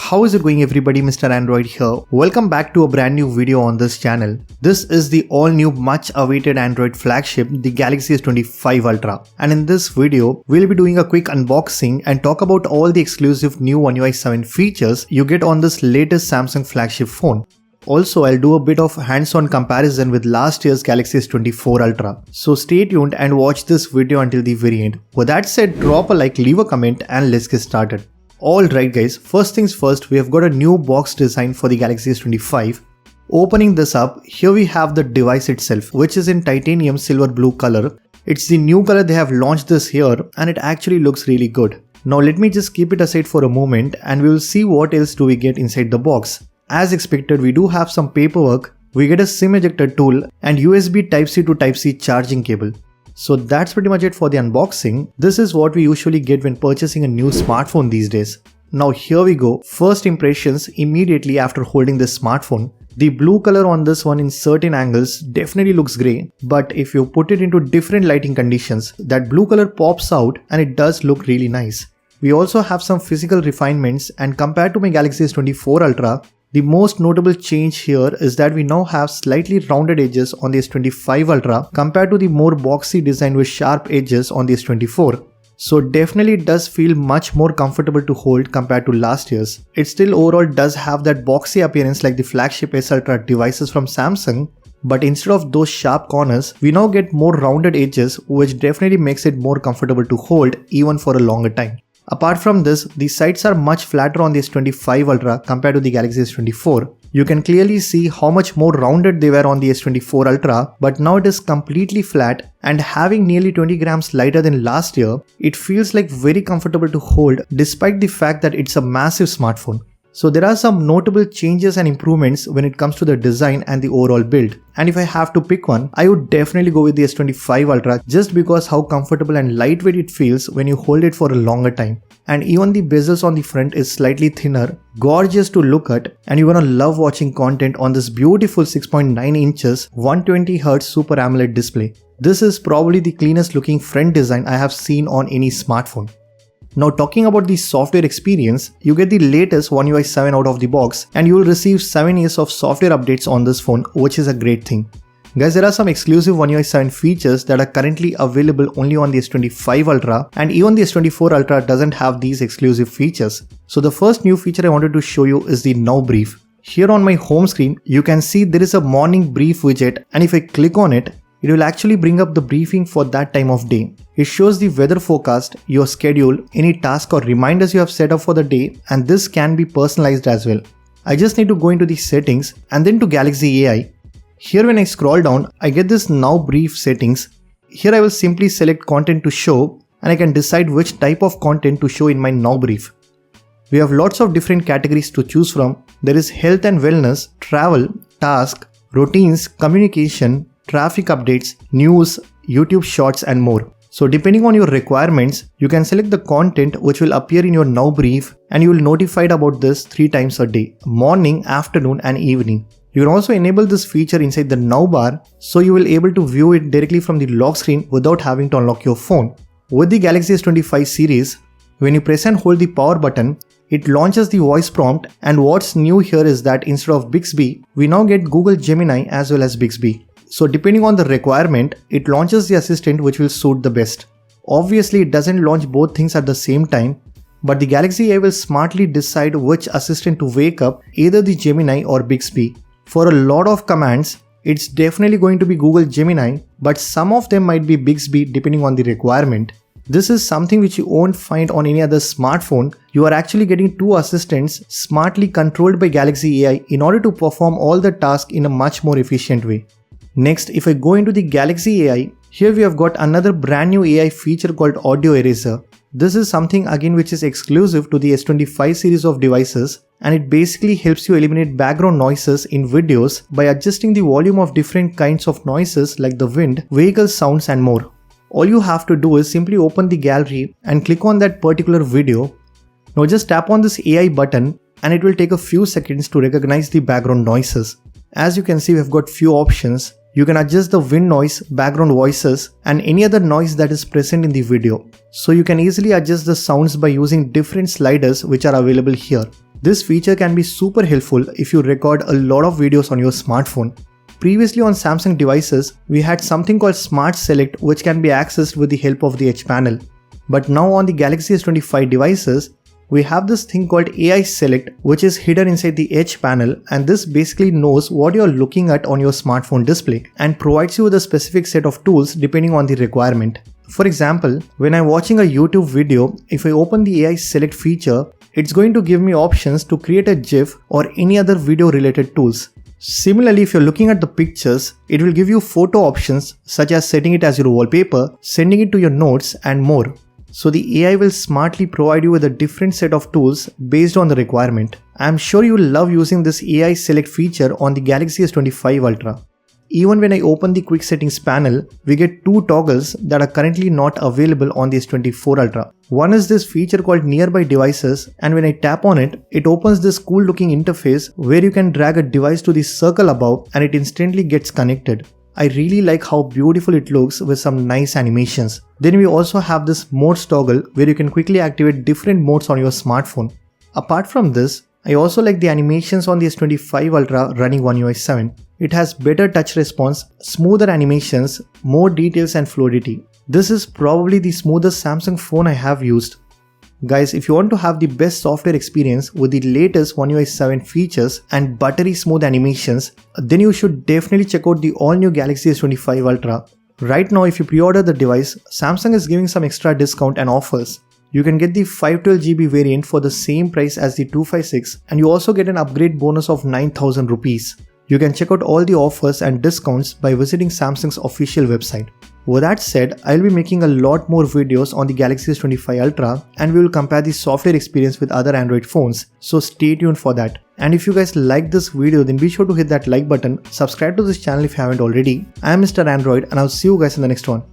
How is it going everybody, Mr. Android here. Welcome back to a brand new video on this channel. This is the all new much awaited Android flagship, the Galaxy S25 Ultra. And in this video, we'll be doing a quick unboxing and talk about all the exclusive new One UI 7 features you get on this latest Samsung flagship phone. Also, I'll do a bit of hands-on comparison with last year's Galaxy S24 Ultra. So stay tuned and watch this video until the very end. With that said, drop a like, leave a comment and let's get started. Alright guys, first things first, we have got a new box design for the Galaxy S25. Opening this up, here we have the device itself, which is in titanium silver blue color. It's the new color they have launched this year and it actually looks really good. Now let me just keep it aside for a moment and we will see what else do we get inside the box. As expected, we do have some paperwork, we get a SIM ejector tool and USB Type-C to Type-C charging cable. So that's pretty much it for the unboxing. This is what we usually get when purchasing a new smartphone these days. Now here we go, first impressions immediately after holding this smartphone. The blue color on this one in certain angles definitely looks grey, but if you put it into different lighting conditions, that blue color pops out and it does look really nice. We also have some physical refinements, and compared to my Galaxy S24 Ultra, the most notable change here is that we now have slightly rounded edges on the S25 Ultra compared to the more boxy design with sharp edges on the S24. So definitely it does feel much more comfortable to hold compared to last year's. It still overall does have that boxy appearance like the flagship S Ultra devices from Samsung, but instead of those sharp corners, we now get more rounded edges, which definitely makes it more comfortable to hold even for a longer time. Apart from this, the sides are much flatter on the S25 Ultra compared to the Galaxy S24. You can clearly see how much more rounded they were on the S24 Ultra, but now it is completely flat, and having nearly 20 grams lighter than last year, it feels like very comfortable to hold despite the fact that it's a massive smartphone. So there are some notable changes and improvements when it comes to the design and the overall build. And if I have to pick one, I would definitely go with the S25 Ultra just because how comfortable and lightweight it feels when you hold it for a longer time. And even the bezels on the front is slightly thinner, gorgeous to look at, and you're gonna love watching content on this beautiful 6.9 inches 120Hz Super AMOLED display. This is probably the cleanest looking front design I have seen on any smartphone. Now talking about the software experience, you get the latest One UI 7 out of the box and you will receive 7 years of software updates on this phone, which is a great thing. Guys, there are some exclusive One UI 7 features that are currently available only on the S25 Ultra, and even the S24 Ultra doesn't have these exclusive features. So the first new feature I wanted to show you is the Now Brief. Here on my home screen, you can see there is a morning brief widget, and if I click on it, it will actually bring up the briefing for that time of day. It shows the weather forecast, your schedule, any task or reminders you have set up for the day, and this can be personalized as well. I just need to go into the settings and then to Galaxy AI. Here when I scroll down, I get this Now Brief settings. Here I will simply select content to show and I can decide which type of content to show in my Now Brief. We have lots of different categories to choose from. There is health and wellness, travel, task, routines, communication, traffic updates, news, YouTube shorts and more. So depending on your requirements, you can select the content which will appear in your Now Brief and you will notified about this 3 times a day, morning, afternoon and evening. You can also enable this feature inside the Now bar, so you will able to view it directly from the lock screen without having to unlock your phone. With the Galaxy S25 series, when you press and hold the power button, it launches the voice prompt, and what's new here is that instead of Bixby, we now get Google Gemini as well as Bixby. So depending on the requirement, it launches the assistant which will suit the best. Obviously it doesn't launch both things at the same time, but the Galaxy AI will smartly decide which assistant to wake up, either the Gemini or Bixby. For a lot of commands, it's definitely going to be Google Gemini, but some of them might be Bixby depending on the requirement. This is something which you won't find on any other smartphone. You are actually getting 2 assistants smartly controlled by Galaxy AI in order to perform all the tasks in a much more efficient way. Next, if I go into the Galaxy AI, here we have got another brand new AI feature called Audio Eraser. This is something again which is exclusive to the S25 series of devices, and it basically helps you eliminate background noises in videos by adjusting the volume of different kinds of noises like the wind, vehicle sounds and more. All you have to do is simply open the gallery and click on that particular video. Now just tap on this AI button and it will take a few seconds to recognize the background noises. As you can see, we have got few options. You can adjust the wind noise, background voices and any other noise that is present in the video. So you can easily adjust the sounds by using different sliders which are available here. This feature can be super helpful if you record a lot of videos on your smartphone. Previously on Samsung devices, we had something called Smart Select which can be accessed with the help of the Edge panel. But now on the Galaxy S25 devices, we have this thing called AI Select which is hidden inside the Edge panel, and this basically knows what you are looking at on your smartphone display and provides you with a specific set of tools depending on the requirement. For example, when I'm watching a YouTube video, if I open the AI Select feature, it's going to give me options to create a GIF or any other video related tools. Similarly, if you're looking at the pictures, it will give you photo options such as setting it as your wallpaper, sending it to your notes and more. So the AI will smartly provide you with a different set of tools based on the requirement. I'm sure you will love using this AI Select feature on the Galaxy S25 Ultra. Even when I open the quick settings panel, we get two toggles that are currently not available on the S24 Ultra. One is this feature called Nearby Devices, and when I tap on it, it opens this cool looking interface where you can drag a device to the circle above and it instantly gets connected. I really like how beautiful it looks with some nice animations. Then we also have this modes toggle where you can quickly activate different modes on your smartphone. Apart from this, I also like the animations on the S25 Ultra running One UI 7. It has better touch response, smoother animations, more details and fluidity. This is probably the smoothest Samsung phone I have used. Guys, if you want to have the best software experience with the latest One UI 7 features and buttery smooth animations, then you should definitely check out the all new Galaxy S25 Ultra. Right now, if you pre-order the device, Samsung is giving some extra discount and offers. You can get the 512GB variant for the same price as the 256, and you also get an upgrade bonus of 9,000 rupees. You can check out all the offers and discounts by visiting Samsung's official website. With that said, I'll be making a lot more videos on the Galaxy S25 Ultra, and we will compare the software experience with other Android phones, so stay tuned for that. And if you guys like this video, then be sure to hit that like button, subscribe to this channel if you haven't already. I am Mr. Android, and I'll see you guys in the next one.